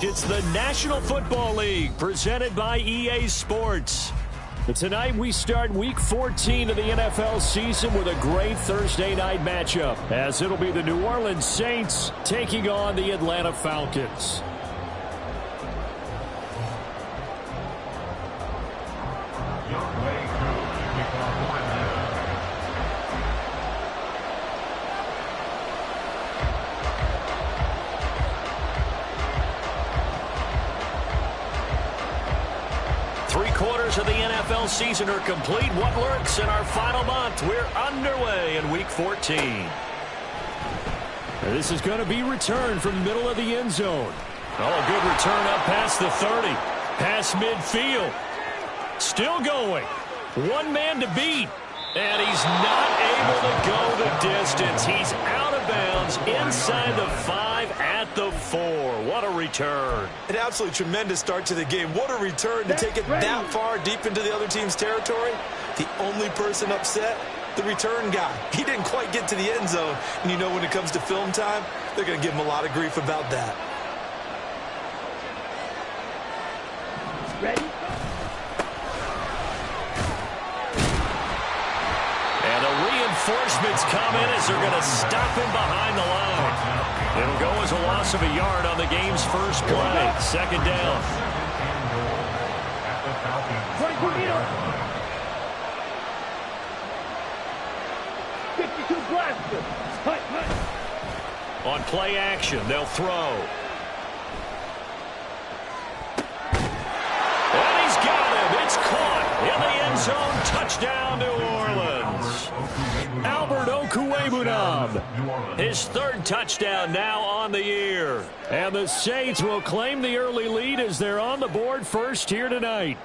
It's the National Football League presented by EA Sports. Tonight we start Week 14 of the NFL season with a great Thursday night matchup, as it'll be the New Orleans Saints taking on the Atlanta Falcons. Three-quarters of the NFL season are complete. What lurks in our final month? We're underway in Week 14. This is going to be returned from the middle of the end zone. Oh, a good return up past the 30. Past midfield. Still going. One man to beat. And he's not able to go the distance. He's out of bounds inside the 5 at the 4. What a return. An absolutely tremendous start to the game. What a return to take it that far deep into the other team's territory. The only person upset, the return guy. He didn't quite get to the end zone. And you know when it comes to film time, they're going to give him a lot of grief about that. Ready? And the reinforcements come in as they're going to stop him behind the line. It'll go as a loss of a yard on the game's first play. Second down. 52 blaster. On play action, they'll throw. And he's got him. It's caught in the end zone. Touchdown, New Orleans. Albert Okwuegbunam, his third touchdown now on the year. And the Saints will claim the early lead as they're on the board first here tonight.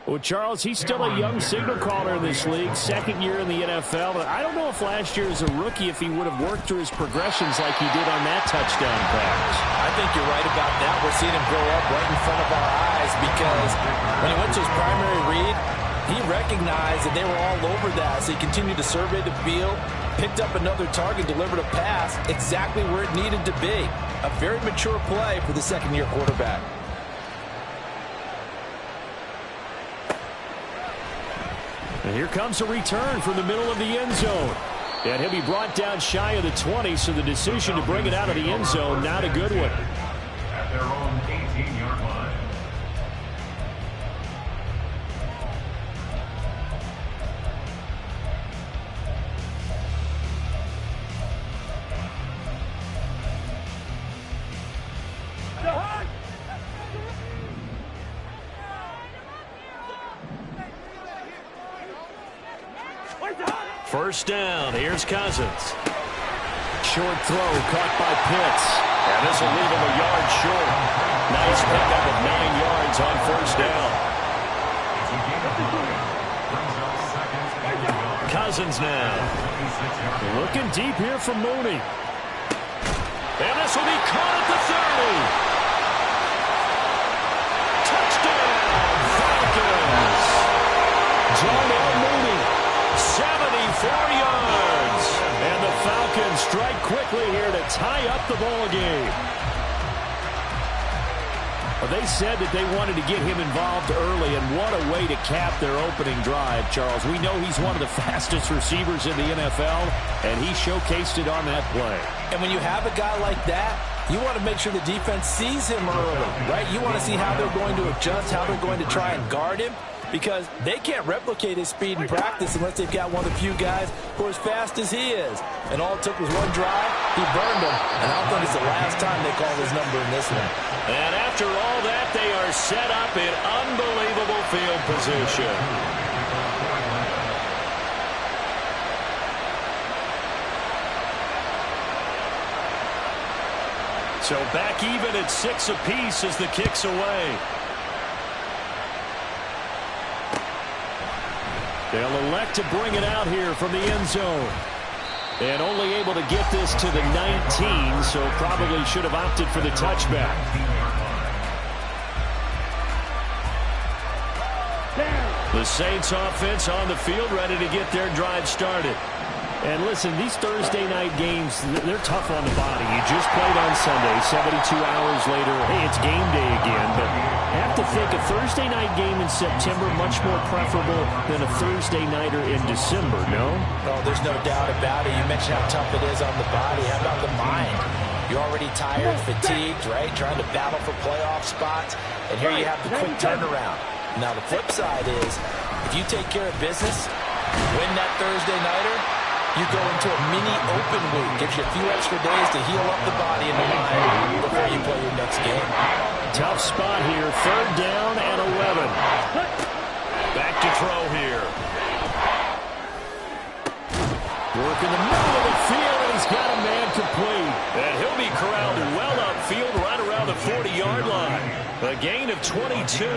Well, Charles, he's still a young signal caller in this league, second year in the NFL. But I don't know if last year as a rookie, if he would have worked through his progressions like he did on that touchdown pass. I think you're right about that. We're seeing him grow up right in front of our eyes because when he went to his primary read, he recognized that they were all over that. So he continued to survey the field, picked up another target, delivered a pass exactly where it needed to be. A very mature play for the second-year quarterback. And here comes a return from the middle of the end zone. And he'll be brought down shy of the 20, so the decision to bring it out of the end zone, not a good one. At their own 18-yard line. First down, here's Cousins. Short throw caught by Pitts. And this will leave him a yard short. Nice pickup of 9 yards on first down. Cousins now. Looking deep here for Mooney. And this will be caught at the 30. Touchdown, Falcons. Darnell Mooney. 74 yards. And the Falcons strike quickly here to tie up the ball game. Well, they said that they wanted to get him involved early, and what a way to cap their opening drive, Charles. We know he's one of the fastest receivers in the NFL, and he showcased it on that play. And when you have a guy like that, you want to make sure the defense sees him early, right? You want to see how they're going to adjust, how they're going to try and guard him, because they can't replicate his speed in practice unless they've got one of the few guys who are as fast as he is. And all it took was one drive. He burned him. And I don't think it's the last time they call his number in this one. And after all that, they are set up in unbelievable field position. So back even at 6 apiece as the kick's away. They'll elect to bring it out here from the end zone. And only able to get this to the 19, so probably should have opted for the touchback. The Saints offense on the field, ready to get their drive started. And listen, these Thursday night games, they're tough on the body. You just played on Sunday, 72 hours later, hey, it's game day again. But I have to think a Thursday night game in September much more preferable than a Thursday nighter in December, no? Oh, there's no doubt about it. You mentioned how tough it is on the body. How about the mind? You're already tired, fatigued, right? Trying to battle for playoff spots. And here you have the quick turnaround. Now, the flip side is, if you take care of business, win that Thursday nighter, you go into a mini open week. Gives you a few extra days to heal up the body and the mind before you play your next game. Tough spot here. 3rd down and 11. Back to throw here. Work in the middle of the field, and he's got a man complete. And he'll be corralled well upfield right around the 40-yard line. A gain of 22.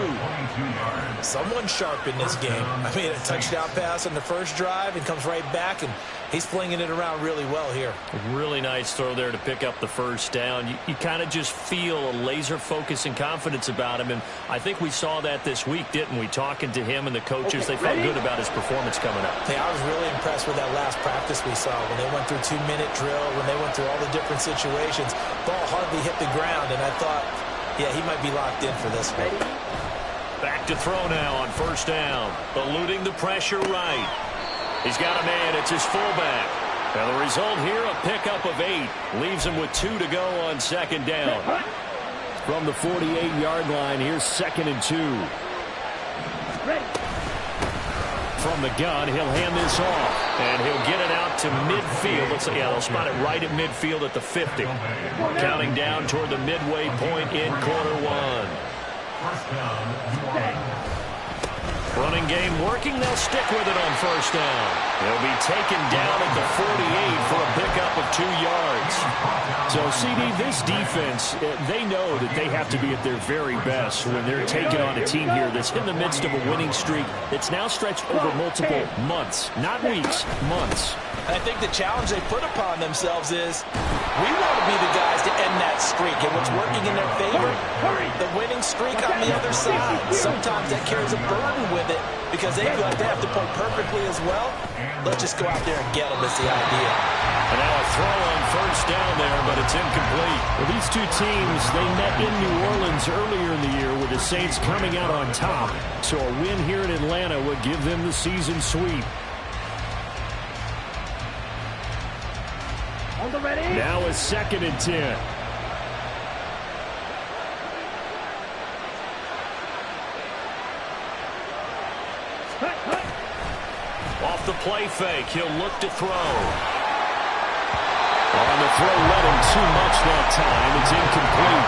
Someone sharp in this game. I mean, a touchdown pass on the first drive and comes right back, and he's flinging it around really well here. A really nice throw there to pick up the first down. You kind of just feel a laser focus and confidence about him, and I think we saw that this week, didn't we? Talking to him and the coaches, they felt good about his performance coming up. Hey, I was really impressed with that last practice we saw when they went through 2-minute drill, when they went through all the different situations. Ball hardly hit the ground, and I thought, yeah, he might be locked in for this one. Back to throw now on 1st down. Eluding the pressure right. He's got a man. It's his fullback. And the result here, a pickup of 8. Leaves him with 2 to go on 2nd down. From the 48-yard line, here's 2nd and 2. From the gun, he'll hand this off. And he'll get it out to midfield. Looks like, yeah, they'll spot it right at midfield at the 50. Counting down toward the midway point in quarter 1. Running game working. They'll stick with it on 1st down. He'll be taken down at the 48 for a pickup of 2 yards. So, CD, this defense, they know that they have to be at their very best when they're taking on a team here that's in the midst of a winning streak that's now stretched over multiple months, not weeks, months. I think the challenge they put upon themselves is we want to be the guys to end that streak. And what's working in their favor, the winning streak on the other side. Sometimes that carries a burden with it because they feel like they have to play perfectly as well. Let's just go out there and get them is the idea. And now a throw on 1st down there, but it's incomplete. Well, these two teams, they met in New Orleans earlier in the year with the Saints coming out on top. So a win here in Atlanta would give them the season sweep. Now a 2nd and 10. Off the play fake, he'll look to throw. On the throw, let him too much that time. It's incomplete.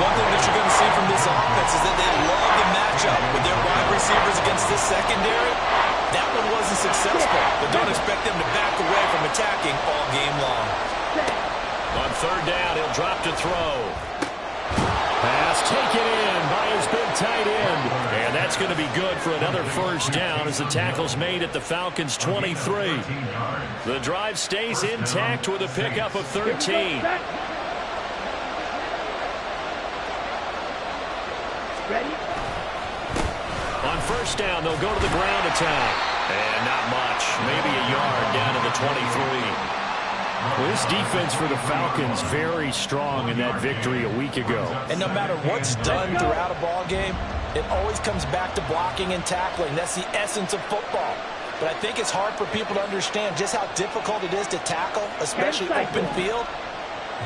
One thing that you're going to see from this offense is that they love the matchup with their wide receivers against this secondary. That one wasn't successful, but don't expect them to back away from attacking all game long. On 3rd down, he'll drop to throw. Pass taken in by his big tight end. And that's going to be good for another 1st down as the tackle's made at the Falcons' 23. The drive stays intact with a pickup of 13. On 1st down, they'll go to the ground attack. And not much. Maybe a yard down to the 23. Well, this defense for the Falcons very strong in that victory a week ago. And no matter what's done throughout a ball game, it always comes back to blocking and tackling. That's the essence of football. But I think it's hard for people to understand just how difficult it is to tackle, especially open field.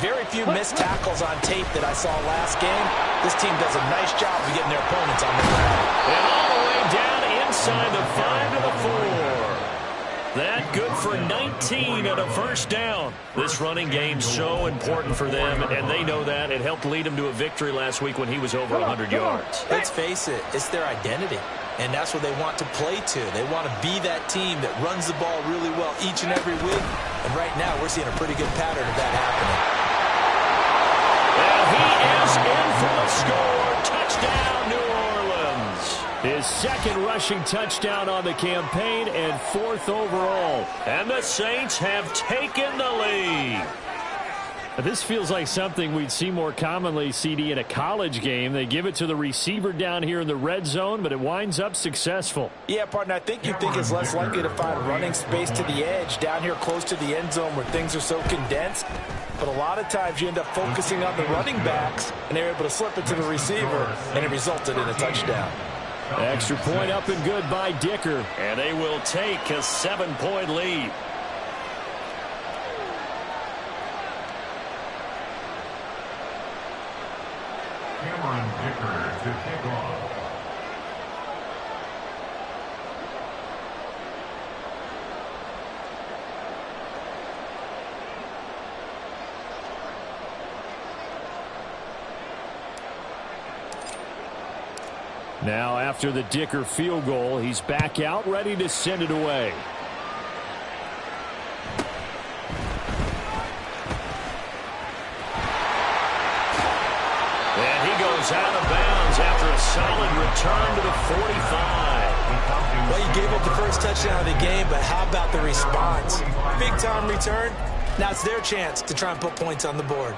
Very few missed tackles on tape that I saw last game. This team does a nice job of getting their opponents on the ground. And all the way down inside the 5 to the 4. That good for 19 and a 1st down. This running game's so important for them, and they know that. It helped lead them to a victory last week when he was over 100 yards. Let's face it, it's their identity, and that's what they want to play to. They want to be that team that runs the ball really well each and every week, and right now we're seeing a pretty good pattern of that happening. And he is in for the score. Touchdown, New Orleans. His 2nd rushing touchdown on the campaign and 4th overall. And the Saints have taken the lead. This feels like something we'd see more commonly, CD, in a college game. They give it to the receiver down here in the red zone, but it winds up successful. Yeah, partner, I think you think it's less likely to find running space to the edge down here close to the end zone where things are so condensed. But a lot of times you end up focusing on the running backs, and they're able to slip it to the receiver, and it resulted in a touchdown. Extra point up and good by Dicker. And they will take a 7-point lead. Dicker to kick off. Now after the Dicker field goal, he's back out ready to send it away. Out of bounds after a solid return to the 45. Well, you gave up the first touchdown of the game, but how about the response? Big-time return. Now it's their chance to try and put points on the board.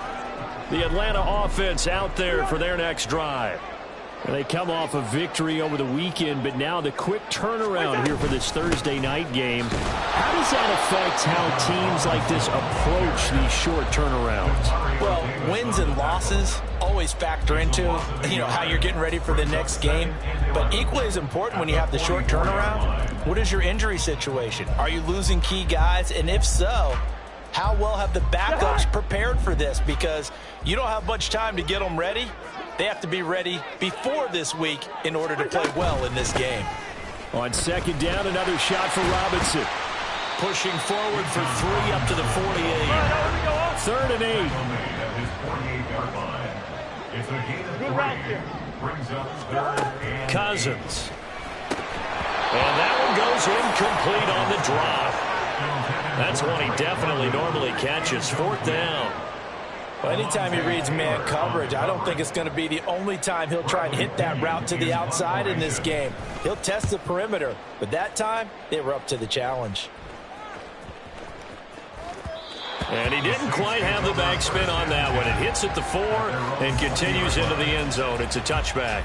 The Atlanta offense out there for their next drive. They come off a victory over the weekend, but now the quick turnaround here for this Thursday night game. How does that affect how teams like this approach these short turnarounds? Well, wins and losses always factor into, how you're getting ready for the next game. But equally as important when you have the short turnaround, what is your injury situation? Are you losing key guys? And if so, how well have the backups prepared for this? Because you don't have much time to get them ready. They have to be ready before this week in order to play well in this game. On second down, another shot for Robinson. Pushing forward for 3 up to the 48. 3rd and 8. Good route here. Cousins. And that one goes incomplete on the drop. That's one he definitely normally catches. 4th down. Well, anytime he reads man coverage, I don't think it's going to be the only time he'll try and hit that route to the outside in this game. He'll test the perimeter, but that time they were up to the challenge. And he didn't quite have the backspin on that one. It hits at the 4 and continues into the end zone. It's a touchback.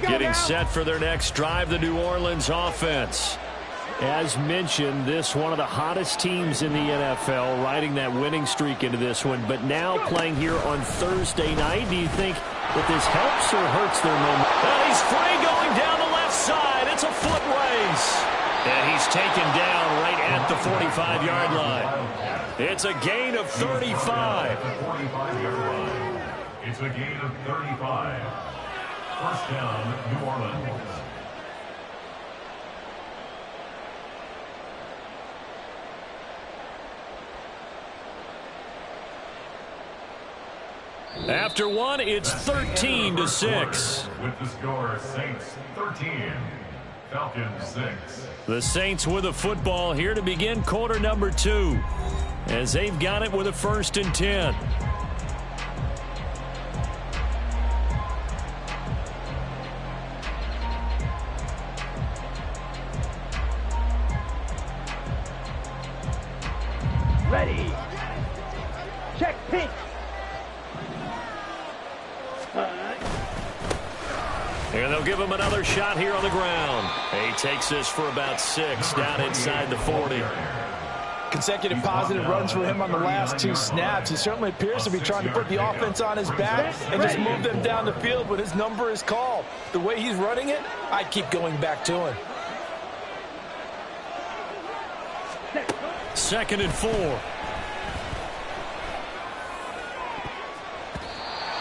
Getting set for their next drive, the New Orleans offense. As mentioned, this one of the hottest teams in the NFL, riding that winning streak into this one, but now playing here on Thursday night. Do you think that this helps or hurts their momentum? And he's free going down the left side. It's a foot race. And he's taken down right at the 45-yard line. It's a gain of 35. It's a gain of 35. First down, New Orleans. After one, it's 13-6. With the score, Saints 13, Falcons 6. The Saints with the football here to begin quarter number 2. As they've got it with a 1st and 10. Ready. Check pitch. And they'll give him another shot here on the ground. He takes this for about 6 down inside the 40. Consecutive positive runs for him on the last 2 snaps. He certainly appears to be trying to put the offense on his back and just move them down the field when his number is called. The way he's running it, I'd keep going back to him. 2nd and 4.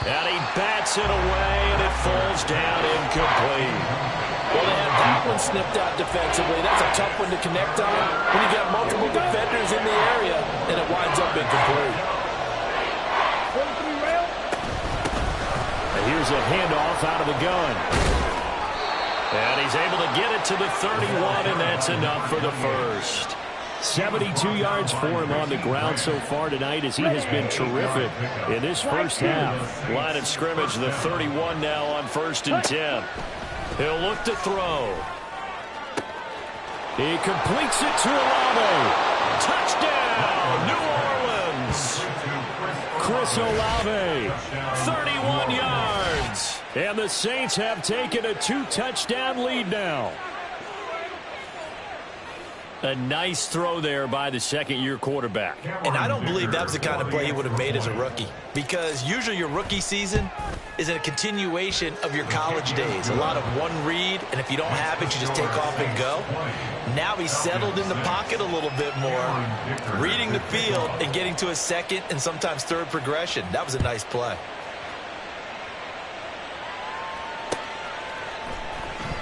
And he bats it away, and it falls down incomplete. Well, they had that one snipped out defensively. That's a tough one to connect on when you got multiple defenders in the area, and it winds up incomplete. And here's a handoff out of the gun. And he's able to get it to the 31, and that's enough for the first. 72 yards for him on the ground so far tonight as he has been terrific in this first half. Line of scrimmage, the 31 now on 1st and 10. He'll look to throw. He completes it to Olave. Touchdown, New Orleans. Chris Olave, 31 yards. And the Saints have taken a 2-touchdown lead now. A nice throw there by the second-year quarterback. And I don't believe that was the kind of play he would have made as a rookie, because usually your rookie season is a continuation of your college days. A lot of one read, and if you don't have it, you just take off and go. Now he's settled in the pocket a little bit more, reading the field and getting to a second and sometimes third progression. That was a nice play.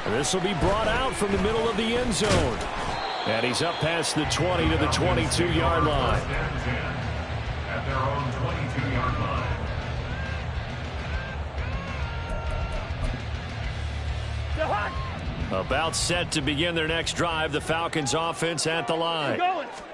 And this will be brought out from the middle of the end zone. And he's up past the 20 to the 22-yard line. At their own 22-yard line. About set to begin their next drive, the Falcons offense at the line.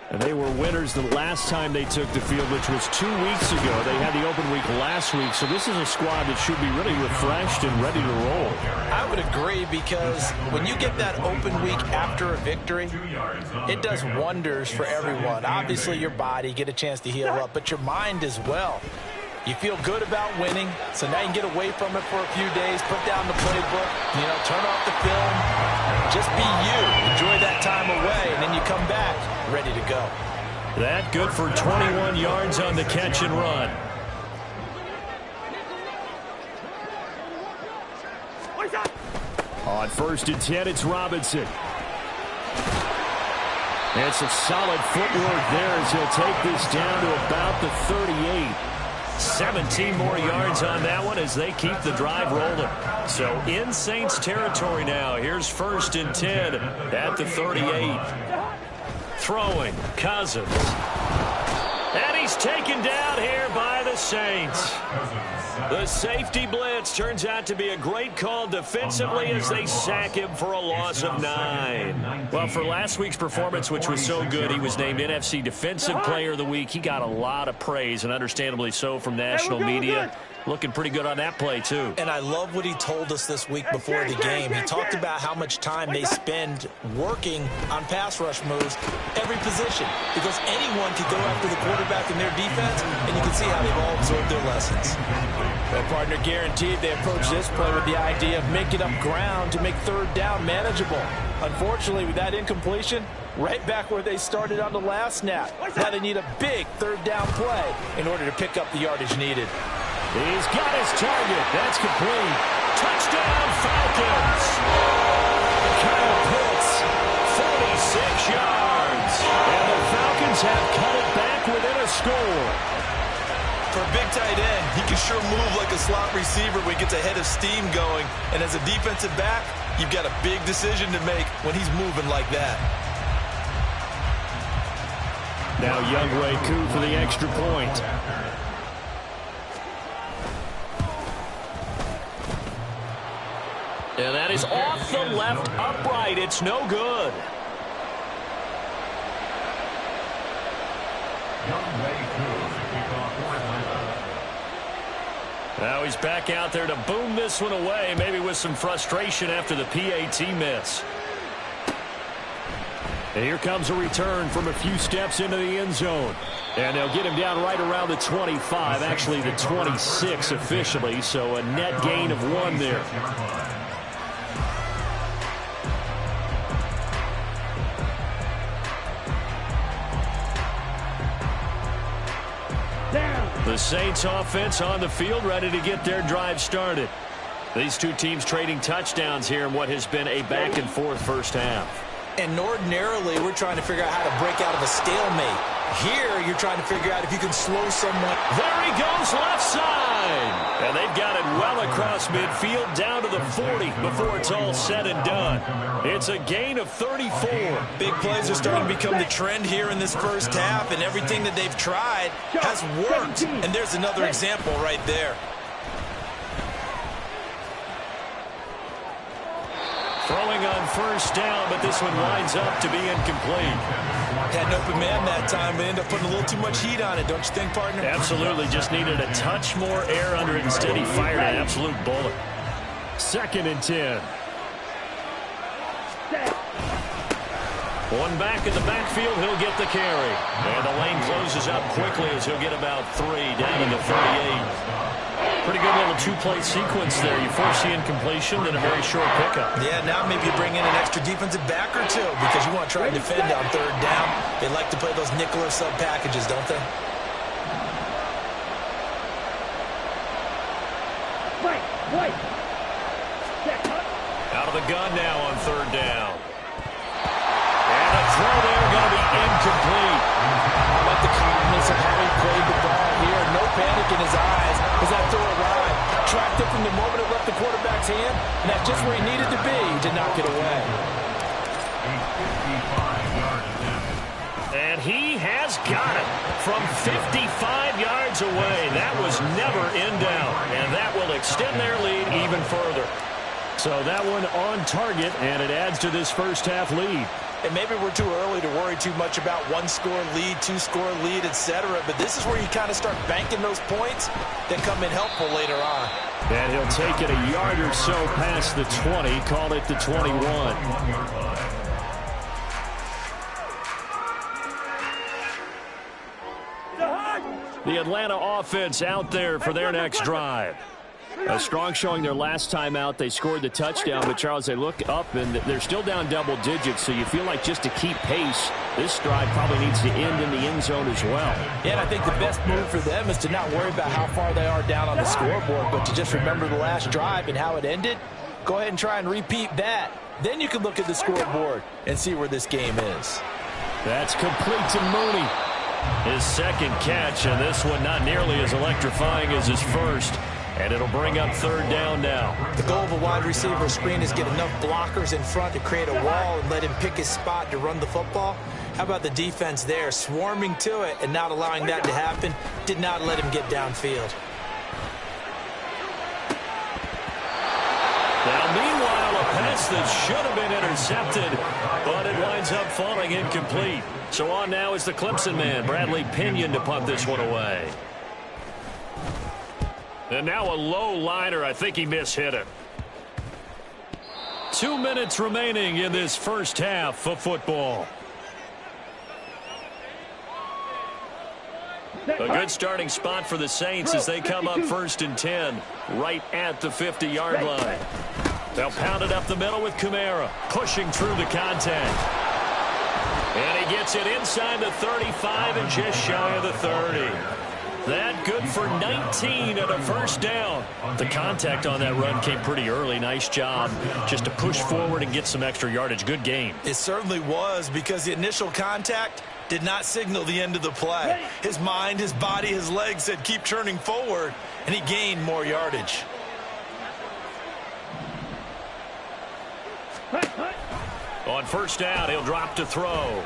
And they were winners the last time they took the field, which was 2 weeks ago. They had the open week last week, so this is a squad that should be really refreshed and ready to roll. I would agree, because when you get that open week after a victory, it does wonders for everyone. Obviously, your body, get a chance to heal up, but your mind as well. You feel good about winning, so now you can get away from it for a few days, put down the playbook, turn off the film, just be you. Enjoy that time away, and then you come back ready to go. That good for 21 yards on the catch and run. On 1st and 10, it's Robinson. And some solid footwork there as he'll take this down to about the 38. 17 more yards on that one as they keep the drive rolling. So in Saints territory now. Here's 1st and 10 at the 38. Throwing, Cousins. And he's taken down here by the Saints. The safety blitz turns out to be a great call defensively as they sack him for a loss of 9. Well, for last week's performance, which was so good, he was named NFC Defensive Player of the Week. He got a lot of praise, and understandably so, from national media. Looking pretty good on that play, too. And I love what he told us this week before the game. He talked about how much time they spend working on pass rush moves, every position, because anyone could go after the quarterback in their defense, and you can see how they've all absorbed their lessons. Well, partner, guaranteed they approach this play with the idea of making up ground to make 3rd down manageable. Unfortunately, with that incompletion, right back where they started on the last snap. Now they need a big 3rd down play in order to pick up the yardage needed. He's got his target. That's complete. Touchdown, Falcons. Kyle Pitts, 46 yards. And the Falcons have cut it back within a score. For a big tight end, he can sure move like a slot receiver when he gets a head of steam going. And as a defensive back, you've got a big decision to make when he's moving like that. Now Younghoe Koo for the extra point. And that is off the left upright. It's no good. Now he's back out there to boom this one away, maybe with some frustration after the PAT miss. And here comes a return from a few steps into the end zone. And they'll get him down right around the 25, actually the 26 officially, so a net gain of 1 there. The Saints offense on the field, ready to get their drive started. These two teams trading touchdowns here in what has been a back-and-forth first half. And ordinarily, we're trying to figure out how to break out of a stalemate. Here, you're trying to figure out if you can slow someone. There he goes, left side. And they've got it well across midfield, down to the 40 before it's all said and done. It's a gain of 34. Big plays are starting to become the trend here in this first half, and everything that they've tried has worked. And there's another example right there. Throwing on first down, but this one winds up to be incomplete. Had an open man that time, but ended up putting a little too much heat on it, don't you think, partner? Absolutely. Just needed a touch more air under it. Instead, he fired an absolute bullet. 2nd and 10. One back in the backfield, he'll get the carry. And the lane closes up quickly as he'll get about 3 down to the 38. Pretty good little two-play sequence there. You force the incompletion, then a very short pickup. Yeah, now maybe you bring in an extra defensive back or two because you want to try and defend on 3rd down. They like to play those nickel or sub packages, don't they? Out of the gun now on 3rd down. And a throw there going to be incomplete. I like the calmness of how he played the ball here. No panic in his eyes as that throw arrived. Tracked it from the moment it left the quarterback's hand, and that's just where he needed to be to knock it away. And he has got it from 55 yards away. That was never in doubt, and that will extend their lead even further. So that one on target, and it adds to this first half lead. And maybe we're too early to worry too much about 1-score lead, 2-score lead, etc. But this is where you kind of start banking those points that come in helpful later on. And he'll take it a yard or so past the 20, call it the 21. The Atlanta offense out there for their next drive. A strong showing their last time out. They scored the touchdown, but, Charles, they look up, and they're still down double digits, so you feel like just to keep pace, this drive probably needs to end in the end zone as well. Yeah, and I think the best move for them is to not worry about how far they are down on the scoreboard, but to just remember the last drive and how it ended. Go ahead and try and repeat that. Then you can look at the scoreboard and see where this game is. That's complete to Mooney. His 2nd catch, and this one not nearly as electrifying as his first. And it'll bring up 3rd down now. The goal of a wide receiver screen is get enough blockers in front to create a wall and let him pick his spot to run the football. How about the defense there, swarming to it and not allowing that to happen? Did not let him get downfield. Now, meanwhile, a pass that should have been intercepted, but it winds up falling incomplete. So on now is the Clemson man, Bradley Pinion, to punt this one away. And now a low liner. I think he mishit it. 2 minutes remaining in this first half of football. A good starting spot for the Saints as they come up 1st and 10, right at the 50-yard line. They'll pound it up the middle with Kamara, pushing through the contact. And he gets it inside the 35 and just shy of the 30. That good for 19 and a 1st down. The contact on that run came pretty early. Nice job just to push forward and get some extra yardage. Good game. It certainly was, because the initial contact did not signal the end of the play. His mind, his body, his legs said keep churning forward, and he gained more yardage. On 1st down, he'll drop to throw.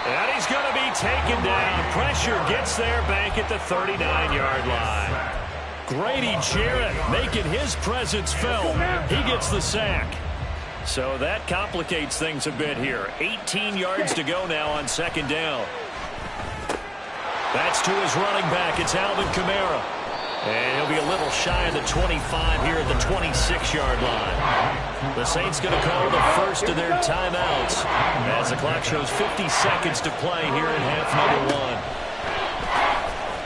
And he's going to be taken down. Pressure gets there back at the 39-yard line. Grady Jarrett making his presence felt. He gets the sack. So that complicates things a bit here. 18 yards to go now on 2nd down. That's to his running back. It's Alvin Kamara. And he'll be a little shy of the 25 here at the 26-yard line. The Saints going to call the first of their timeouts as the clock shows 50 seconds to play here in half number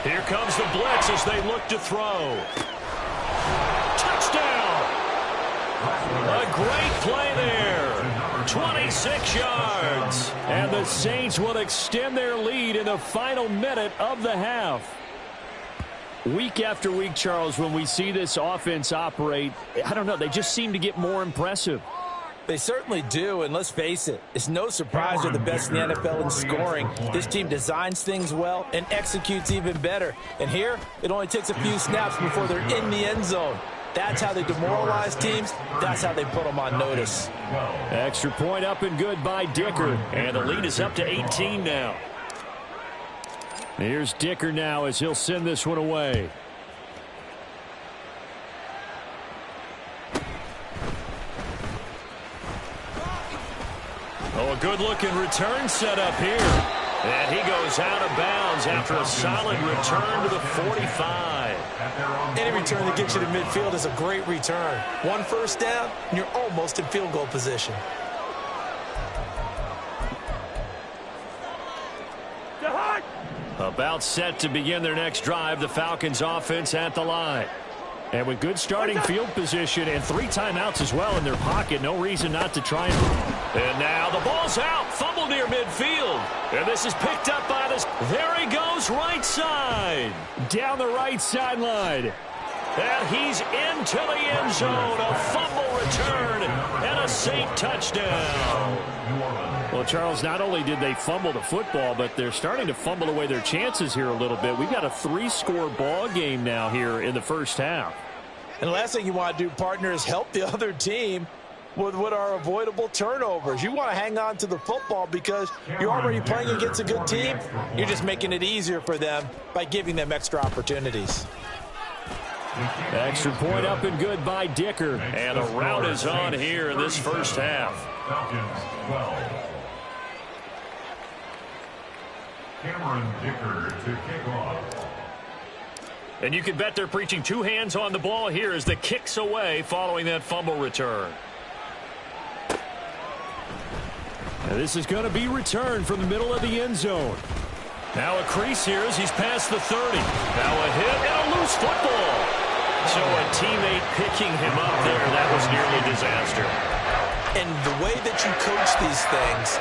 1. Here comes the blitz as they look to throw. Touchdown! A great play there. 26 yards. And the Saints will extend their lead in the final minute of the half. Week after week, Charles, when we see this offense operate, I don't know, they just seem to get more impressive. They certainly do, and let's face it, it's no surprise they're the best in the NFL in scoring. This team designs things well and executes even better. And here, it only takes a few snaps before they're in the end zone. That's how they demoralize teams. That's how they put them on notice. Extra point up and good by Dicker, and the lead is up to 18 now. Here's Dicker now as he'll send this one away. Oh, a good-looking return set up here. And he goes out of bounds after a solid return to the 45. Any return that gets you to midfield is a great return. One first down, and you're almost in field goal position. About set to begin their next drive, the Falcons offense at the line. And with good starting field position and 3 timeouts as well in their pocket, no reason not to try and now the ball's out, fumble near midfield. And this is picked up by this. There he goes, right side. Down the right sideline. And he's into the end zone. A fumble return and a safe touchdown. Well, Charles, not only did they fumble the football, but they're starting to fumble away their chances here a little bit. We've got a 3-score ball game now here in the first half. And the last thing you want to do, partner, is help the other team with what are avoidable turnovers. You want to hang on to the football because you're already playing against a good team. You're just making it easier for them by giving them extra opportunities. Extra point up and good by Dicker. And a rout is on here in this first half. Falcons 12. Cameron Dicker to kick off. And you can bet they're preaching 2 hands on the ball here as the kick's away following that fumble return. And this is going to be returned from the middle of the end zone. Now a crease here as he's past the 30. Now a hit and a loose football. So a teammate picking him up there, that was nearly disaster. And the way that you coach these things,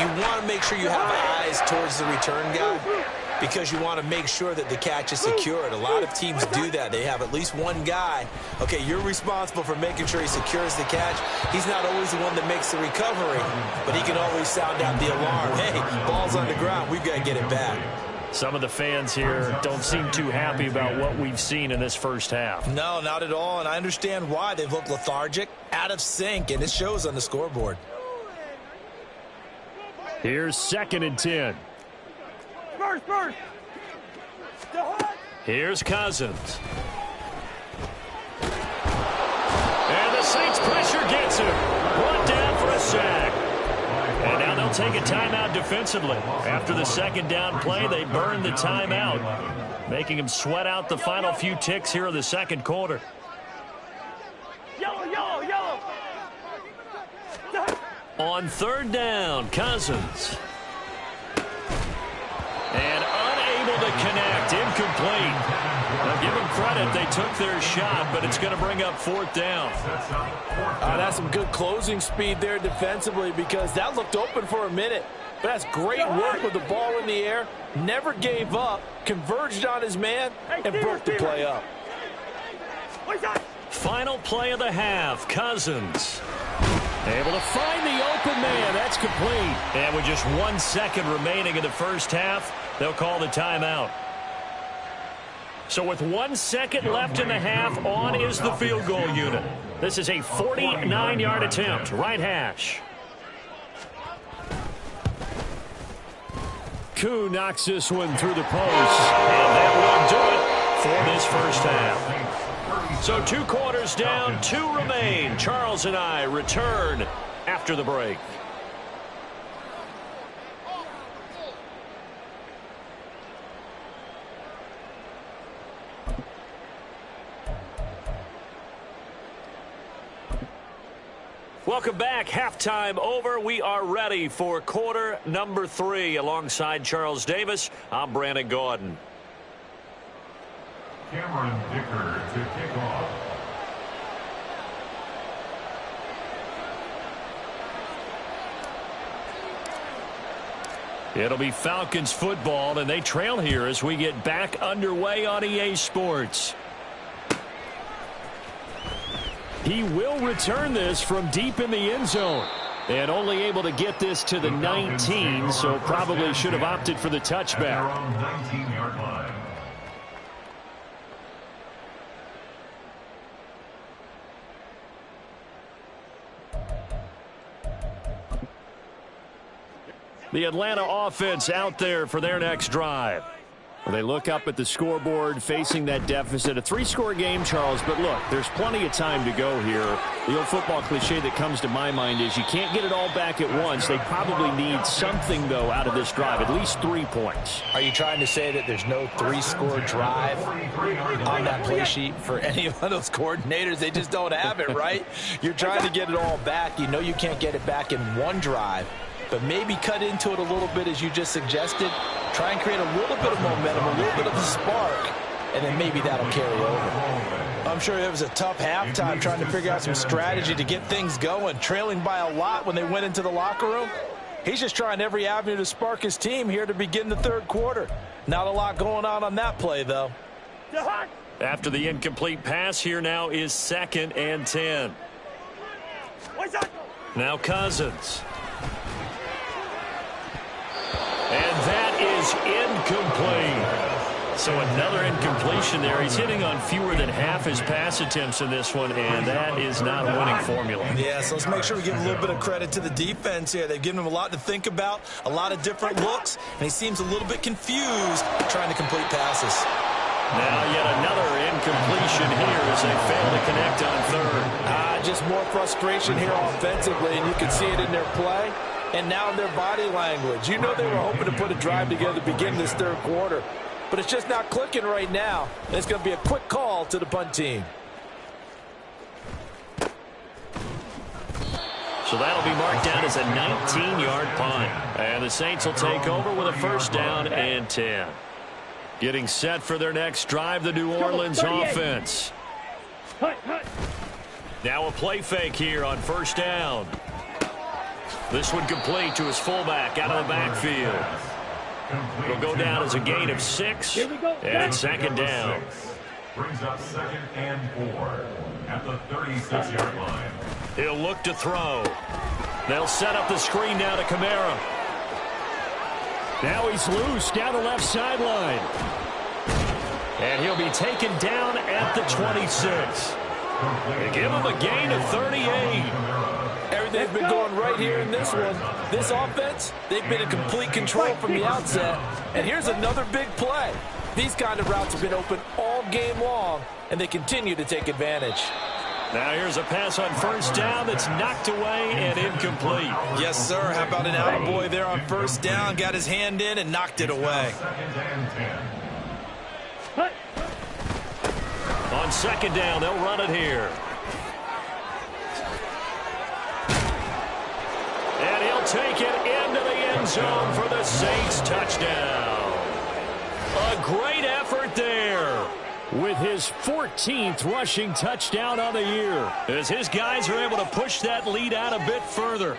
you want to make sure you have eyes towards the return guy because you want to make sure that the catch is secured. A lot of teams do that. They have at least one guy. Okay, you're responsible for making sure he secures the catch. He's not always the one that makes the recovery, but he can always sound out the alarm. Hey, ball's on the ground. We've got to get it back. Some of the fans here don't seem too happy about what we've seen in this first half. No, not at all, and I understand why. They've looked lethargic, out of sync, and it shows on the scoreboard. Here's 2nd and 10. First. Here's Cousins. And the Saints pressure gets him. Brought down for a sack. And now they'll take a timeout defensively. After the 2nd down play, they burn the timeout, making them sweat out the final few ticks here in the 2nd quarter. Yellow. On 3rd down, Cousins. And unable to connect, incomplete. Now give them credit, they took their shot, but it's going to bring up 4th down. That's some good closing speed there defensively because that looked open for a minute. But that's great work with the ball in the air. Never gave up, converged on his man, and broke the play up. Final play of the half, Cousins. Able to find the open man. That's complete. And with just 1 second remaining in the first half, they'll call the timeout. So with 1 second left in the half, on is the field goal unit. This is a 49-yard attempt, right hash. Koo knocks this one through the post. And that will do it for this first half. So 2 quarters down, 2 remain. Charles and I return after the break. Welcome back. Halftime over. We are ready for quarter number 3. Alongside Charles Davis, I'm Brandon Gaudin. Cameron Dicker to kick off. It'll be Falcons football, and they trail here as we get back underway on EA Sports. He will return this from deep in the end zone. And only able to get this to the 19, so probably should have opted for the touchback. 19-yard line. The Atlanta offense out there for their next drive. Well, they look up at the scoreboard facing that deficit. A 3-score game, Charles, but look, there's plenty of time to go here. The old football cliche that comes to my mind is you can't get it all back at once. They probably need something, though, out of this drive, at least 3 points. Are you trying to say that there's no 3-score drive on that play sheet for any of those coordinators? They just don't have it, right? You're trying to get it all back. You know you can't get it back in one drive. But maybe cut into it a little bit, as you just suggested. Try and create a little bit of momentum, a little bit of a spark, and then maybe that'll carry over. I'm sure it was a tough halftime trying to figure out some strategy to get things going, trailing by a lot when they went into the locker room. He's just trying every avenue to spark his team here to begin the third quarter. Not a lot going on that play, though. After the incomplete pass, here now is 2nd and 10. Now Cousins. And that is incomplete. So another incompletion there. He's hitting on fewer than half his pass attempts in this one, and that is not a winning formula. Yeah, so let's make sure we give a little bit of credit to the defense here. They've given him a lot to think about, a lot of different looks, and he seems a little bit confused trying to complete passes. Now yet another incompletion here as they fail to connect on third. Just more frustration here offensively, and you can see it in their play. And now in their body language. You know they were hoping to put a drive together to begin this third quarter. But it's just not clicking right now. And it's going to be a quick call to the punt team. So that'll be marked down as a 19-yard punt. And the Saints will take over with a 1st down and 10. Getting set for their next drive, the New Orleans offense. Now a play fake here on 1st down. This one complete to his fullback out of the backfield. It'll go down as a gain of 6, and 2nd down. Brings up 2nd and 4 at the 36-yard line. He'll look to throw. They'll set up the screen now to Kamara. Now he's loose down the left sideline. And he'll be taken down at the 26. They give him a gain of 38. Everything's been going right here in this one. This offense, they've been in complete control from the outset. And here's another big play. These kind of routes have been open all game long, and they continue to take advantage. Now here's a pass on 1st down that's knocked away and incomplete. Yes, sir. How about an attaboy there on 1st down? Got his hand in and knocked it away. 2nd and 10. On 2nd down, they'll run it here. And he'll take it into the end zone for the Saints touchdown. A great effort there with his 14th rushing touchdown on the year, as his guys are able to push that lead out a bit further.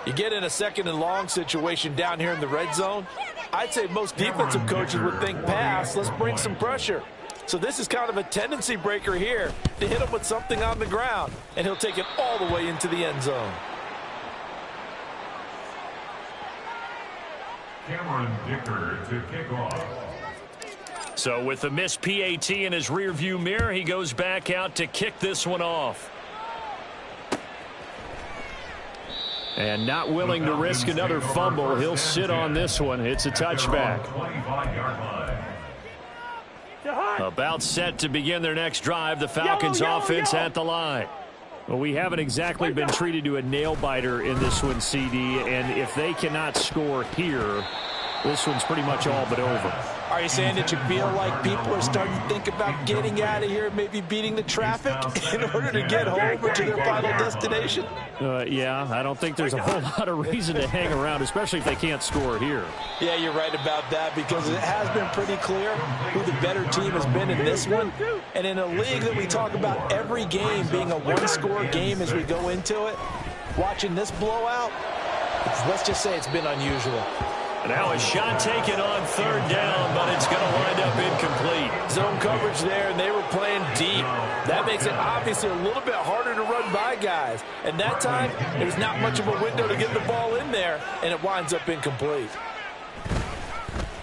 You get in a 2nd and long situation down here in the red zone. I'd say most defensive coaches would think pass. Let's bring some pressure. So this is kind of a tendency breaker here to hit him with something on the ground, and he'll take it all the way into the end zone. Cameron Dicker to kick off. So with the missed PAT in his rearview mirror, he goes back out to kick this one off. And not willing to risk another fumble, he'll sit on this one. It's a touchback. 25-yard line. About set to begin their next drive, the Falcons offense at the line. Well, we haven't exactly been treated to a nail-biter in this one, CD, and if they cannot score here, this one's pretty much all but over. Are you saying that you feel like people are starting to think about getting out of here, maybe beating the traffic in order to get home or to their final destination? Yeah, I don't think there's a whole lot of reason to hang around, especially if they can't score here. Yeah, you're right about that, because it has been pretty clear who the better team has been in this one. And in a league that we talk about every game being a one-score game as we go into it, watching this blowout, let's just say it's been unusual. Now a shot taken on 3rd down, but it's going to wind up incomplete. Zone coverage there, and they were playing deep. That makes it obviously a little bit harder to run by guys. And that time, there's not much of a window to get the ball in there, and it winds up incomplete.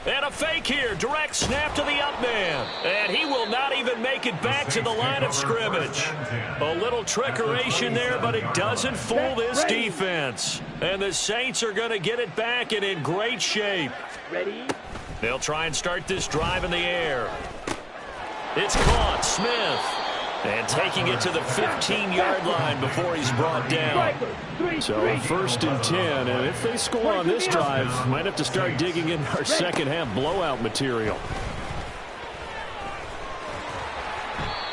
And a fake here. Direct snap to the up man. And he will not even make it back to the line of scrimmage. A little trickeration there, but it doesn't fool this defense. And the Saints are going to get it back and in great shape. Ready, They'll try and start this drive in the air. It's caught. Smith. And taking it to the 15-yard line before he's brought down. So 1st and 10, and if they score on this drive, might have to start digging in our second-half blowout material.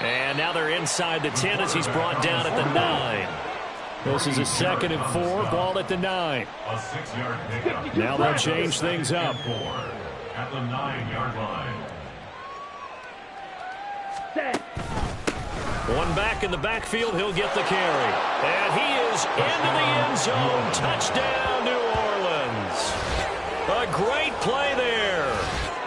And now they're inside the 10 as he's brought down at the 9. This is a 2nd and 4, ball at the 9. A 6-yard pickup. Now they'll change things up. At the 9-yard line. One back in the backfield, he'll get the carry. And he is into the end zone. Touchdown, New Orleans. A great play there.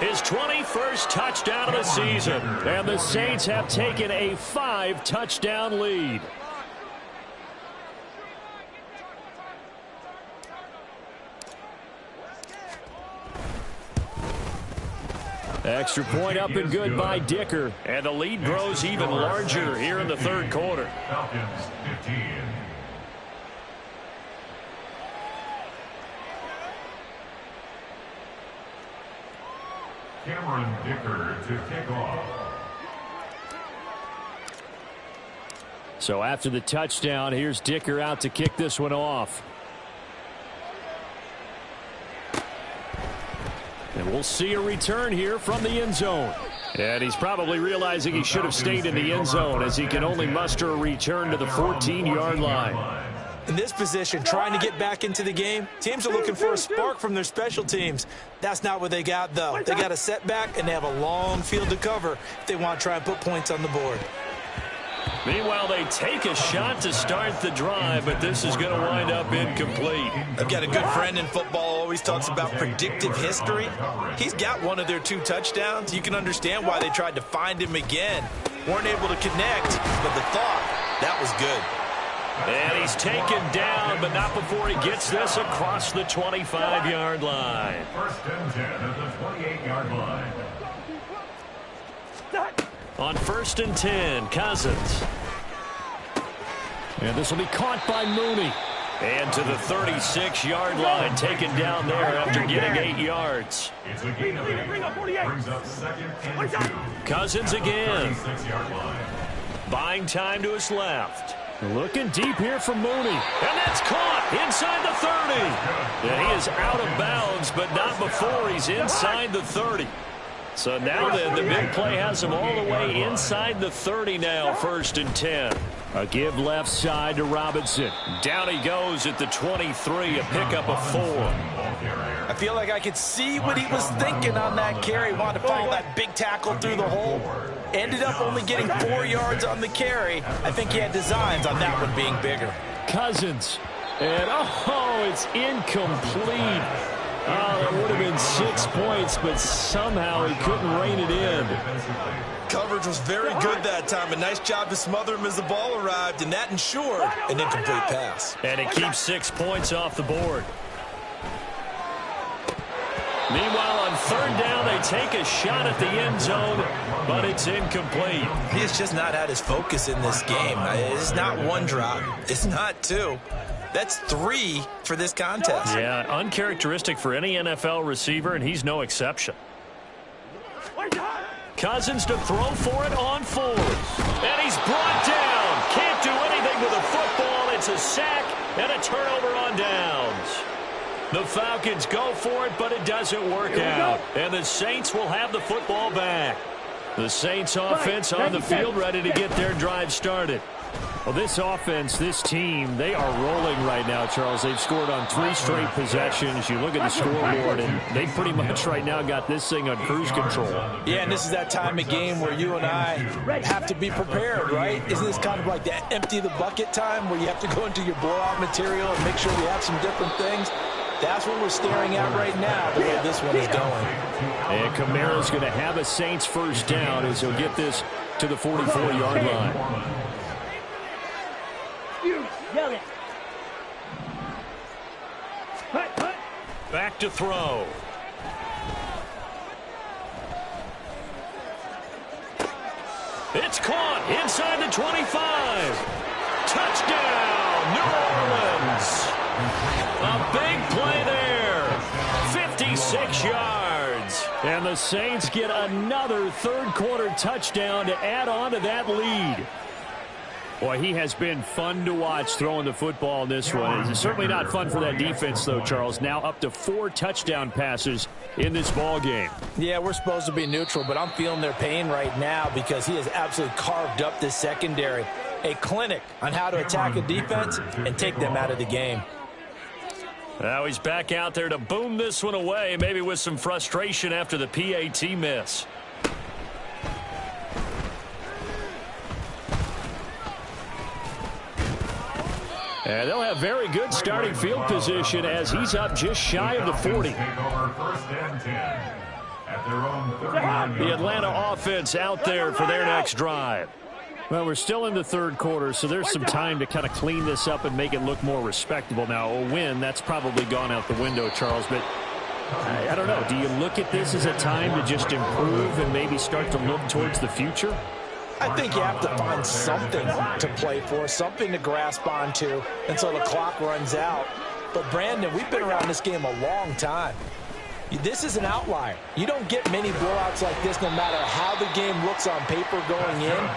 His 21st touchdown of the season. And the Saints have taken a 5-touchdown lead. Extra point up and good by Dicker. And the lead grows even larger here in the 3rd quarter. Falcons 15. Cameron Dicker to kick off. So after the touchdown, here's Dicker out to kick this one off. And we'll see a return here from the end zone. And he's probably realizing he should have stayed in the end zone as he can only muster a return to the 14-yard line. In this position, trying to get back into the game, teams are looking for a spark from their special teams. That's not what they got, though. They got a setback, and they have a long field to cover if they want to try and put points on the board. Meanwhile, they take a shot to start the drive, but this is going to wind up incomplete. I've got a good friend in football, always talks about predictive history. He's got one of their 2 touchdowns. You can understand why they tried to find him again. Weren't able to connect, but the thought, that was good. And he's taken down, but not before he gets this across the 25-yard line. 1st and 10 at the 28-yard line. On 1st and 10, Cousins. And this will be caught by Mooney. And to the 36-yard line, taken down there after getting 8 yards. It's a gain of 8. Brings up 2nd and 2. Cousins again. 36-yard line. Buying time to his left. Looking deep here for Mooney. And that's caught inside the 30. And he is out of bounds, but not before he's inside the 30. So now then, the big play has him all the way inside the 30 now, 1st and 10. A give left side to Robinson. Down he goes at the 23, a pickup of 4. I feel like I could see what he was thinking on that carry. Wanted to follow that big tackle through the hole. Ended up only getting 4 yards on the carry. I think he had designs on that one being bigger. Cousins. And, oh, it's incomplete. Oh, that would have been 6 points, but somehow he couldn't rein it in. Coverage was very good that time. A nice job to smother him as the ball arrived, and that ensured an incomplete pass. And it keeps 6 points off the board. Meanwhile, on 3rd down, they take a shot at the end zone, but it's incomplete. He has just not had his focus in this game. It's not 1 drop. It's not 2. That's 3 for this contest. Yeah, uncharacteristic for any NFL receiver, and he's no exception. Cousins to throw for it on 4th. And he's brought down. Can't do anything with a football. It's a sack and a turnover on downs. The Falcons go for it, but it doesn't work out. And the Saints will have the football back. The Saints offense on the field ready to get their drive started. Well, this offense, this team, they are rolling right now, Charles. They've scored on 3 straight possessions. You look at the scoreboard, and they pretty much right now got this thing on cruise control. Yeah, and this is that time of game where you and I have to be prepared, right? Isn't this kind of like that empty the bucket time where you have to go into your blowout material and make sure we have some different things? That's what we're staring at right now, the way this one is going. And Kamara's going to have a Saints 1st down as he'll get this to the 44-yard line. Back to throw. It's caught inside the 25. Touchdown, New Orleans. A big play there. 56 yards. And the Saints get another third-quarter touchdown to add on to that lead. Boy, he has been fun to watch throwing the football in this one. It's certainly not fun for that defense, though, Charles. Now up to 4 touchdown passes in this ball game. Yeah, we're supposed to be neutral, but I'm feeling their pain right now because he has absolutely carved up this secondary. A clinic on how to attack a defense and take them out of the game. Now he's back out there to boom this one away, maybe with some frustration after the PAT miss. And they'll have very good starting field position as he's up just shy of the 40. The Atlanta offense out there for their next drive. Well, we're still in the third quarter, so there's some time to kind of clean this up and make it look more respectable. Now, a win, that's probably gone out the window, Charles, but I don't know. Do you look at this as a time to just improve and maybe start to look towards the future? I think you have to find something to play for, something to grasp onto until the clock runs out. But, Brandon, we've been around this game a long time. This is an outlier. You don't get many blowouts like this no matter how the game looks on paper going in.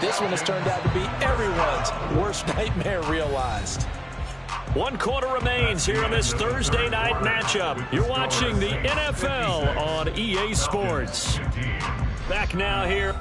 This one has turned out to be everyone's worst nightmare realized. 1 quarter remains here on this Thursday night matchup. You're watching the NFL on EA Sports. Back now here.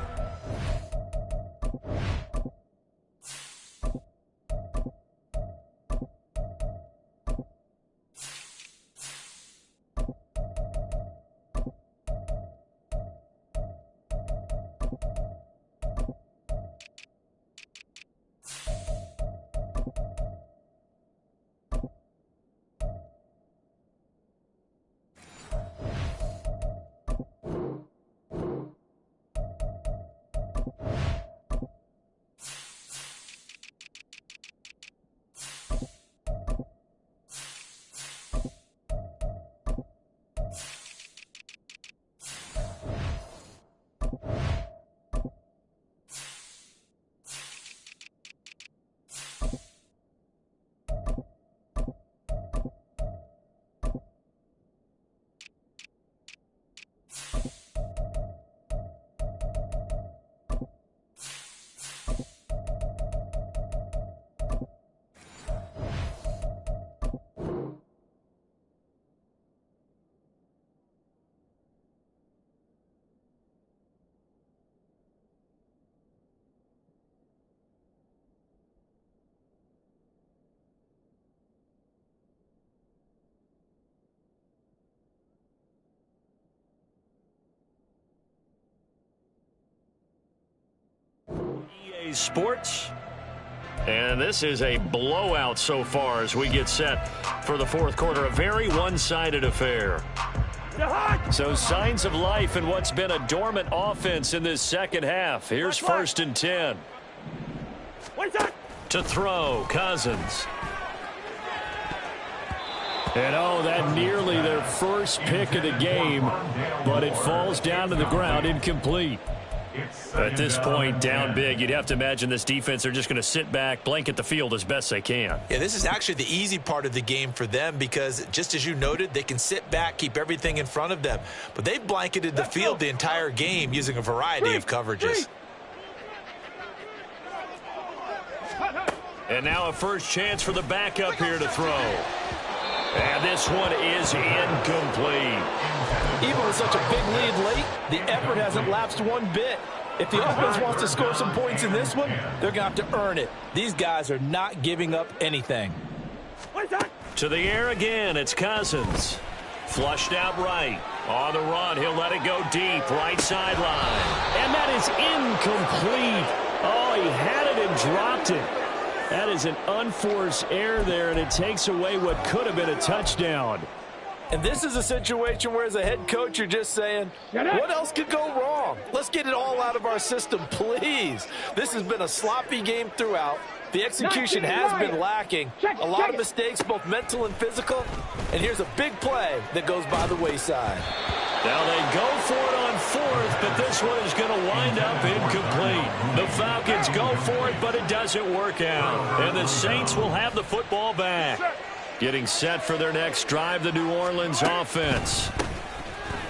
Sports, and this is a blowout so far as we get set for the fourth quarter. A very one-sided affair. So signs of life in what's been a dormant offense in this second half. Here's 1st and 10. To throw, Cousins. And oh, that nearly their first pick of the game, but it falls down to the ground incomplete. At this point, down big, you'd have to imagine this defense are just going to sit back, blanket the field as best they can. Yeah, this is actually the easy part of the game for them because, just as you noted, they can sit back, keep everything in front of them. But they've blanketed the field the entire game using a variety of coverages. And now a first chance for the backup here to throw. And this one is incomplete. Even with such a big lead late, the effort hasn't lapsed one bit. If the offense wants to score some points in this one, they're going to have to earn it. These guys are not giving up anything. To the air again, it's Cousins. Flushed out right. On the run, he'll let it go deep, right sideline. And that is incomplete. Oh, he had it and dropped it. That is an unforced error there, and it takes away what could have been a touchdown. And this is a situation where, as a head coach, you're just saying, what else could go wrong? Let's get it all out of our system, please. This has been a sloppy game throughout. The execution has been lacking. A lot of mistakes, both mental and physical. And here's a big play that goes by the wayside. Now they go for it on 4th, but this one is going to wind up incomplete. The Falcons go for it, but it doesn't work out. And the Saints will have the football back. Getting set for their next drive, the New Orleans offense.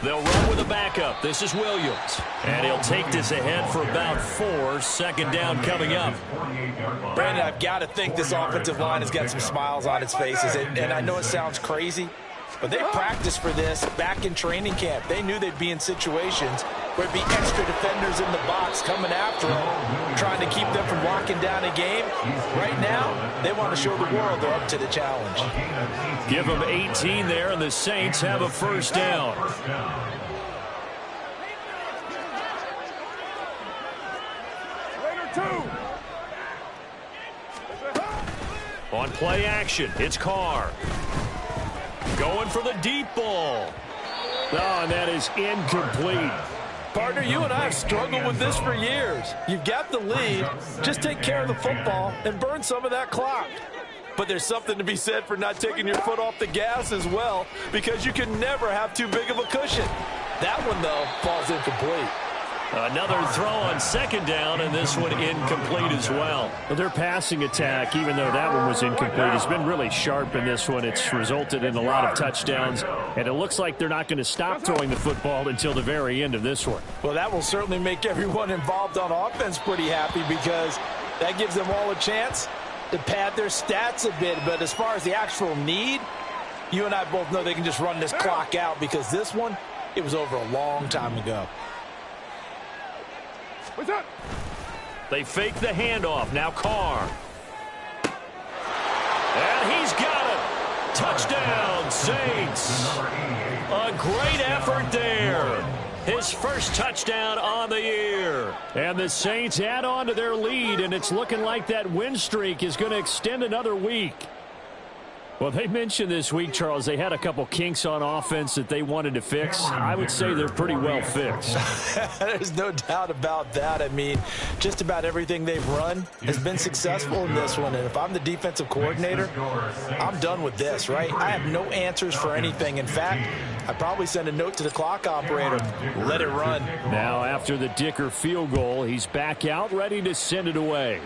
They'll run with a backup. This is Williams. And he'll take this ahead for about 4. Second down coming up. Brandon, I've got to think this offensive line has got some smiles on its faces. And I know it sounds crazy, but they practiced for this back in training camp. They knew they'd be in situations where it'd be extra defenders in the box coming after them, trying to keep them from locking down a game. Right now, they want to show the world they're up to the challenge. Give them 18 there, and the Saints have a first down. On play action, it's Carr. Going for the deep ball. Oh, and that is incomplete. Partner, you and I have struggled with this for years. You've got the lead. Just take care of the football and burn some of that clock. But there's something to be said for not taking your foot off the gas as well, because you can never have too big of a cushion. That one, though, falls incomplete. Another throw on second down, and this one incomplete as well. Their passing attack, even though that one was incomplete, has been really sharp in this one. It's resulted in a lot of touchdowns, and it looks like they're not going to stop throwing the football until the very end of this one. Well, that will certainly make everyone involved on offense pretty happy, because that gives them all a chance to pad their stats a bit. But as far as the actual need, you and I both know they can just run this clock out, because this one, it was over a long time ago. What's up? They fake the handoff. Now Carr. And he's got it. Touchdown, Saints. A great effort there. His first touchdown on the year. And the Saints add on to their lead, and it's looking like that win streak is going to extend another week. Well, they mentioned this week, Charles, they had a couple kinks on offense that they wanted to fix. I would say they're pretty well fixed. There's no doubt about that. I mean, just about everything they've run has been successful in this one. And if I'm the defensive coordinator, I'm done with this, right? I have no answers for anything. In fact, I'd probably send a note to the clock operator. Let it run. Now, after the Dicker field goal, he's back out, ready to send it away.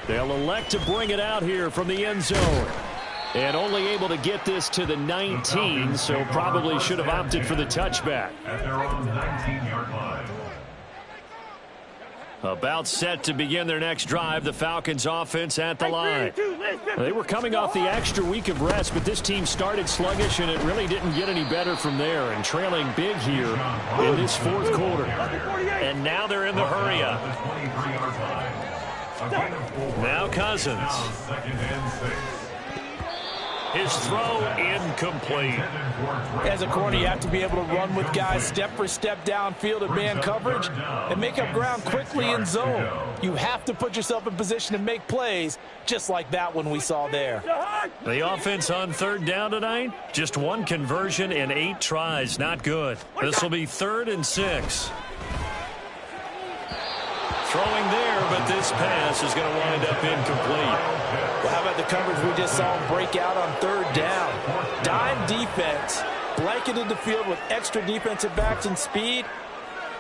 They'll elect to bring it out here from the end zone. And only able to get this to the 19, so probably should have opted for the touchback. At their own 19-yard line. About set to begin their next drive, the Falcons offense at the line. They were coming off the extra week of rest, but this team started sluggish, and it really didn't get any better from there. And trailing big here in this fourth quarter. And now they're in the hurry-up. Now Cousins. His throw incomplete. As a corner, you have to be able to run with guys step for step downfield in man coverage and make up ground quickly in zone. You have to put yourself in position to make plays, just like that one we saw there. The offense on third down tonight, just one conversion in 8 tries. Not good. This will be 3rd and 6. Throwing there, but this pass is going to wind up incomplete. Well, how about the coverage we just saw him break out on third down? Dime defense, blanketed the field with extra defensive backs and speed,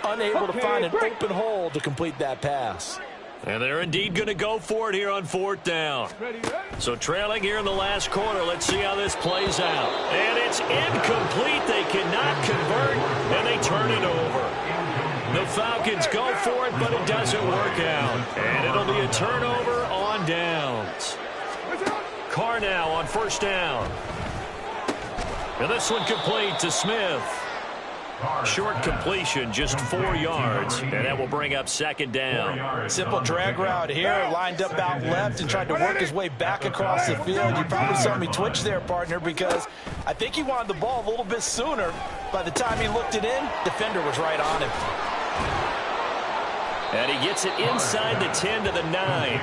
unable to find an open hole to complete that pass. And they're indeed going to go for it here on 4th down. So trailing here in the last quarter, let's see how this plays out. And it's incomplete. They cannot convert, and they turn it over. The Falcons go for it, but it doesn't work out. And it'll be a turnover on downs. Carr now on 1st down. And this one complete to Smith. Short completion, just 4 yards, and that will bring up 2nd down. Simple drag route here, lined up out left and tried to work his way back across the field. You probably saw me twitch there, partner, because I think he wanted the ball a little bit sooner. By the time he looked it in, defender was right on him. And he gets it inside the 10 to the 9.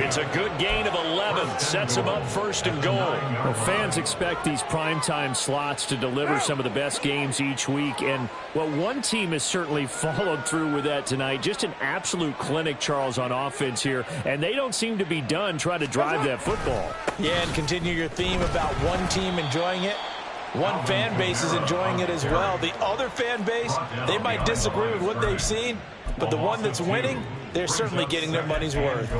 It's a good gain of 11. Sets him up 1st and goal. Well, fans expect these primetime slots to deliver some of the best games each week. And, well, one team has certainly followed through with that tonight. Just an absolute clinic, Charles, on offense here. And they don't seem to be done trying to drive that football. Yeah, and continue your theme about one team enjoying it. One fan base is enjoying it as well. The other fan base, they might disagree with what they've seen, but the one that's winning, they're certainly getting their money's worth.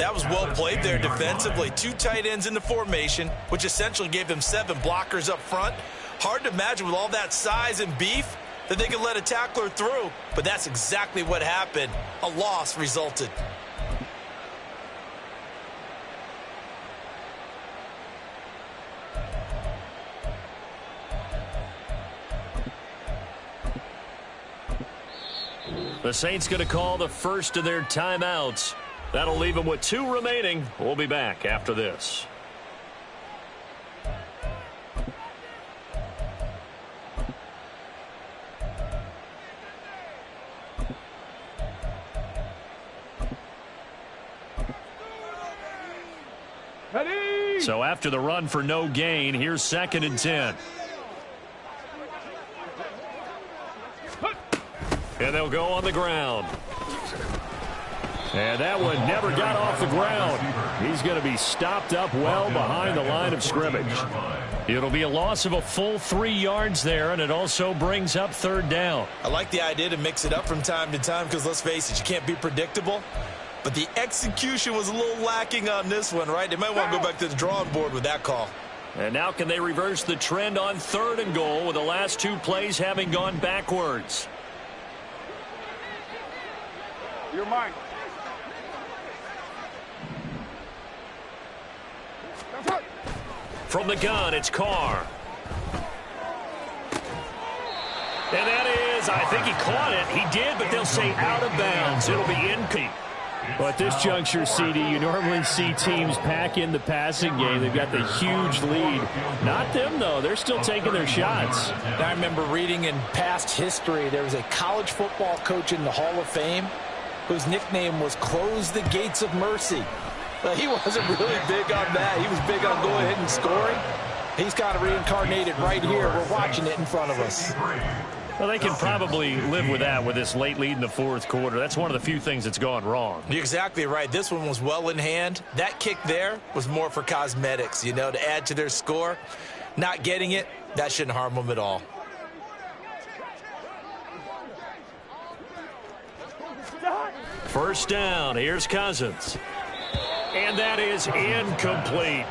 That was well played there defensively. 2 tight ends in the formation, which essentially gave them 7 blockers up front. Hard to imagine with all that size and beef that they could let a tackler through, but that's exactly what happened. A loss resulted. The Saints going to call the first of their timeouts. That'll leave them with 2 remaining. We'll be back after this. Ready? So after the run for no gain, here's 2nd and 10. And they'll go on the ground. And that one never got off the ground. He's going to be stopped up well behind the line of scrimmage. It'll be a loss of a full 3 yards there, and it also brings up 3rd down. I like the idea to mix it up from time to time because, let's face it, you can't be predictable. But the execution was a little lacking on this one, right? They might want to go back to the drawing board with that call. And now can they reverse the trend on 3rd and goal with the last 2 plays having gone backwards? You're mine. From the gun, it's Carr. And that is, I think he caught it. He did, but they'll say out of bounds. It'll be incomplete. Well, at this juncture, CD, you normally see teams pack in the passing game. They've got the huge lead. Not them, though. They're still taking their shots. I remember reading in past history, there was a college football coach in the Hall of Fame whose nickname was Close the Gates of Mercy. Well, he wasn't really big on that. He was big on going ahead and scoring. He's kind of reincarnated right here. We're watching it in front of us. Well, they can probably live with that with this late lead in the 4th quarter. That's one of the few things that's gone wrong. You're exactly right. This one was well in hand. That kick there was more for cosmetics, you know, to add to their score. Not getting it, that shouldn't harm them at all. First down. Here's Cousins. And that is incomplete.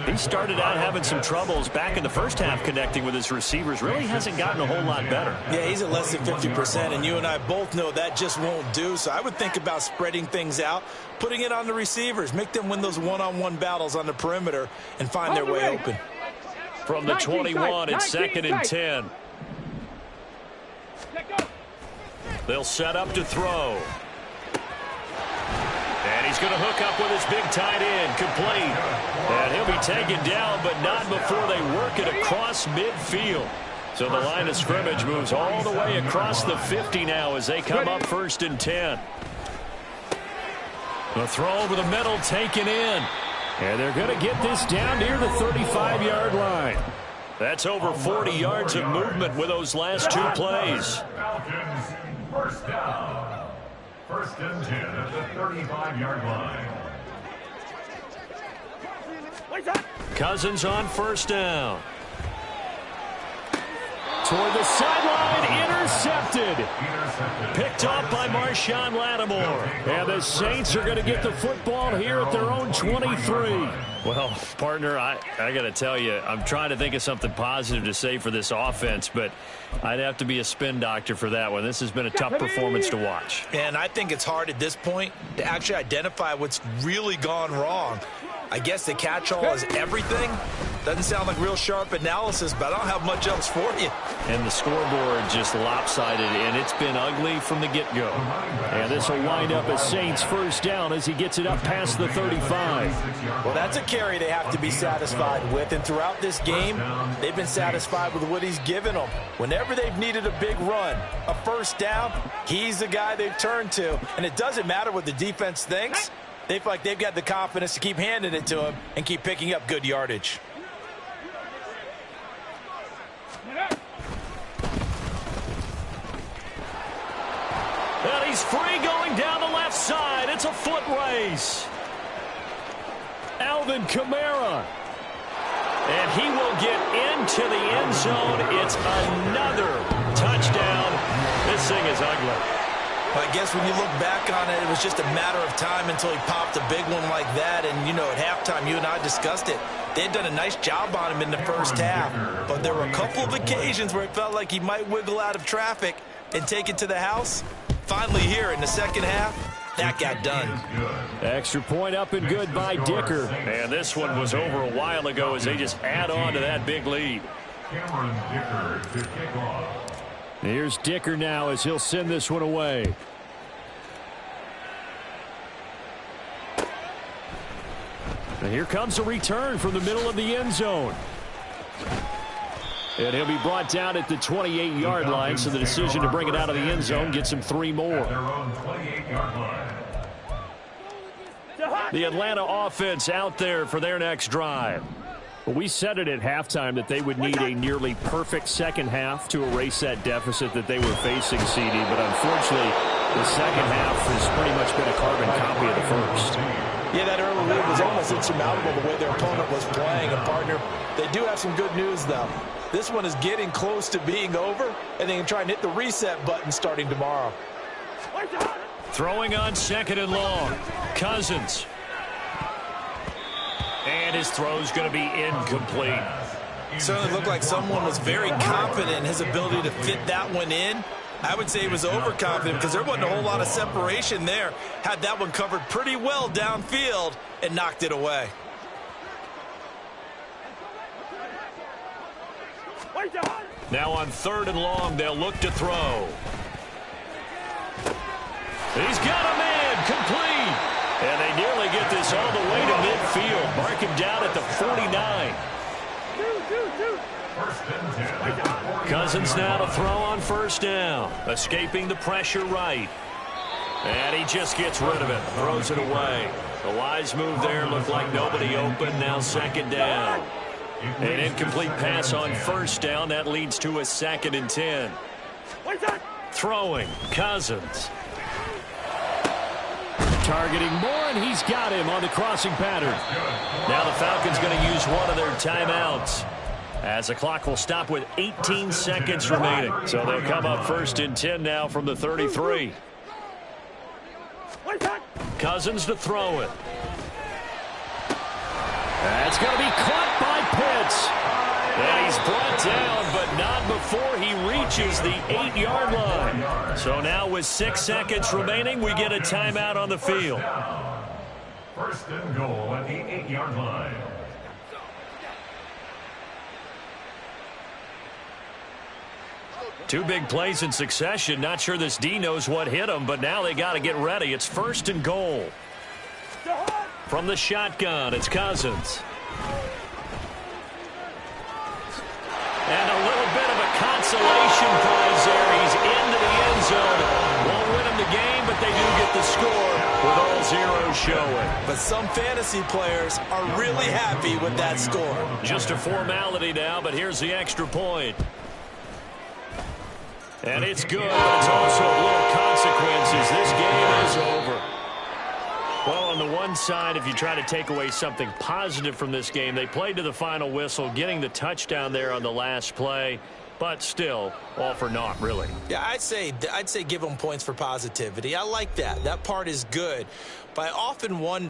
He started out having some troubles back in the first half connecting with his receivers. Really hasn't gotten a whole lot better. Yeah, he's at less than 50%, and you and I both know that just won't do. So I would think about spreading things out, putting it on the receivers, make them win those one-on-one battles on the perimeter and find their way open. From the 21, it's 2nd and 10. They'll set up to throw. And he's going to hook up with his big tight end, complete. And he'll be taken down, but not before they work it across midfield. So the line of scrimmage moves all the way across the 50 now as they come up 1st and 10. The throw over the middle taken in. And they're going to get this down near the 35-yard line. That's over 40 yards of movement with those last 2 plays. Falcons, first down. 1st and 10 at the 35-yard line. Cousins on 1st down. Toward the sideline, intercepted. Picked off by Marshawn Lattimore. And the Saints are going to get the football here at their own 23. Well, partner, I got to tell you, I'm trying to think of something positive to say for this offense, but I'd have to be a spin doctor for that one. This has been a tough performance to watch. And I think it's hard at this point to actually identify what's really gone wrong. I guess the catch-all is everything. Doesn't sound like real sharp analysis, but I don't have much else for you. And the scoreboard just lopsided, and it's been ugly from the get-go. And this will wind up as Saints first down as he gets it up past the 35. Well, that's a carry they have to be satisfied with. And throughout this game, they've been satisfied with what he's given them. Whenever they've needed a big run, a first down, he's the guy they've turned to. And it doesn't matter what the defense thinks. They feel like they've got the confidence to keep handing it to him and keep picking up good yardage. And he's free going down the left side. It's a foot race. Alvin Kamara. And he will get into the end zone. It's another touchdown. This thing is ugly. I guess when you look back on it, it was just a matter of time until he popped a big one like that. And, you know, at halftime, you and I discussed it. They had done a nice job on him in the first half. But there were a couple of occasions where it felt like he might wiggle out of traffic and take it to the house. Finally here in the second half, that got done. Extra point up and good by Dicker. And this one was over a while ago as they just add on to that big lead. Cameron Dicker to kick off. Here's Dicker now as he'll send this one away. And here comes a return from the middle of the end zone. And he'll be brought down at the 28-yard line, so the decision to bring it out of the end zone gets him 3 more. Their own 28-yard line. The Atlanta offense out there for their next drive. Well, we said it at halftime that they would need a nearly perfect second half to erase that deficit that they were facing, CD. But unfortunately, the second half has pretty much been a carbon copy of the first. Yeah, that early lead was almost insurmountable the way their opponent was playing. And, partner, they do have some good news, though. This one is getting close to being over, and they can try and hit the reset button starting tomorrow. Throwing on 2nd and long. Cousins. And his throw's going to be incomplete. Certainly looked like someone was very confident in his ability to fit that one in. I would say he was overconfident because there wasn't a whole lot of separation there. Had that one covered pretty well downfield and knocked it away. Now on 3rd and long, they'll look to throw. He's got a man, complete. And they nearly get this all the way to midfield. Mark him down at the 49. Cousins now to throw on 1st down. Escaping the pressure right. And he just gets rid of it. Throws it away. The wise move there. Looked like nobody open. Now 2nd down. An incomplete pass on 1st down. That leads to a 2nd and 10. Throwing. Cousins. Targeting Moore, and he's got him on the crossing pattern. Now the Falcons going to use one of their timeouts, as the clock will stop with 18 seconds remaining. So they'll come up 1st and 10 now from the 33. Cousins to throw it. That's going to be caught by Pitts. And he's brought down, but not before he reaches the 8-yard line. So now with 6 seconds remaining, we get a timeout on the field. 1st and goal at the 8-yard line. Two big plays in succession. Not sure this D knows what hit him, but now they got to get ready. It's 1st and goal. From the shotgun, it's Cousins. And a little bit of a consolation prize there. He's into the end zone. Won't win him the game, but they do get the score with all zeros showing. But some fantasy players are really happy with that score. Just a formality now, but here's the extra point. And it's good, but it's also a little consequences. This game is over. Well, on the one side, if you try to take away something positive from this game, they played to the final whistle, getting the touchdown there on the last play, but still, all for naught, really. Yeah, I'd say give them points for positivity. I like that. That part is good. But I often wonder